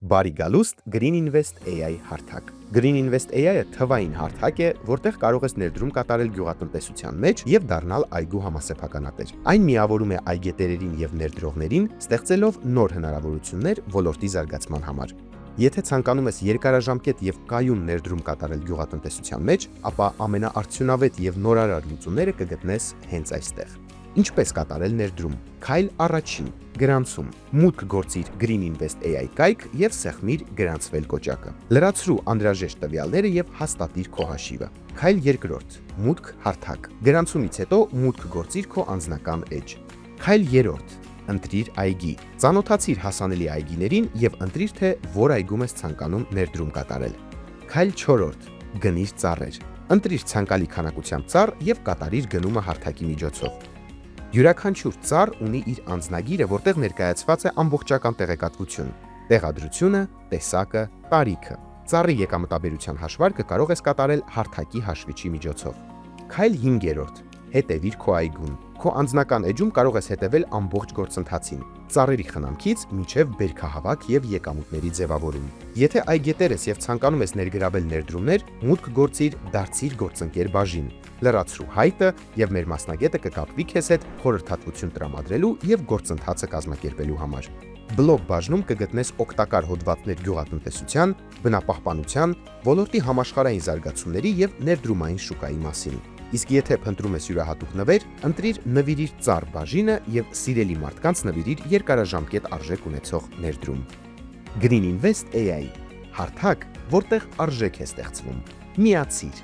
Բարի գալուստ Green Invest AI հարթակ։ Green Invest AI-ը թվային հարթակ է, որտեղ կարող ես ներդրում կատարել գյուղատնտեսության մեջ եւ դառնալ այգու համասեփականատեր։ Այն միավորում է այգետերերին եւ ներդրողներին, ստեղծելով նոր հնարավորություններ ոլորտի զարգացման համար։ Եթե ցանկանում ես երկարաժամկետ եւ կայուն ներդրում կատարել գյուղատնտեսության մեջ, ապա ամենաարդյունավետ եւ նորարար լուծումները կգտնես հենց այստեղ։ Ինչպես կատարել ներդրում։ Քայլ առաջին՝ գրանցում։ Մուտք գործիր Green Invest AI կայք եւ սեղմիր գրանցվել կոճակը։ Լրացրու անհրաժեշտ տվյալները եւ հաստատիր քո հաշիվը։ Քայլ երկրորդ՝ մուտք հարթակ։ Գրանցումից հետո մուտք գործիր քո անձնական էջ։ Քայլ երրորդ՝ ընտրիր այգի։ Ծանոթացիր հասանելի այգիներին եւ ընտրիր թե որ այգում ես ցանկանում ներդրում կատարել։ Քայլ չորրորդ՝ գնիր ծառեր։ Ընտրիր ցանկալի քանակությամբ ծառ եւ կատարիր գնումը հարթակի միջոցով։ Յուրաքանչյուր ծառ ունի իր անձնագիրը, որտեղ ներկայացված է ամբողջական տեղեկատվություն, տեղադրությունը, տեսակը, տարիքը։ Ծառի եկամտաբերության հաշվարկը կարող ես կատարել հարթակի հաշվիչի միջոցով։ Քայլ 5-րդ՝ հետևիր քո այգուն։ Քո անձնական էջում կարող ես հետևել ամբողջ գործընթացին՝ ծառերի խնամքից մինչև բերքահավաք եւ եկամուտների ձևավորում։ Եթե այգետեր ես եւ ցանկանում ես ներգրավել ներդրումներ, մուտք գործիր դարձիր գործընկեր բաժին։ Լրացրու հայտը եւ մեր մասնագետը կկապվի քեզ հետ խորհրդատվություն տրամադրելու եւ գործընթացը կազմակերպելու համար։ Բլոգ բաժնում կգտնես օգտակար հոդվածներ գյուղատնտեսության, բնապահպանության, ոլորտի համաշխարհային զարգացումների եւ ներդրումային շուկայի մասին։ Իսկ եթե փնտրում ես յուրահատուկ նվեր, ընտրիր նվիրիր ծառ բաժինը եւ սիրելի մարդկանց նվիրիր երկարաժամկետ արժեք ունեցող ներդրում։ Green Invest AI հարթակ, որտեղ արժեք է ստեղծվում։ Միացիր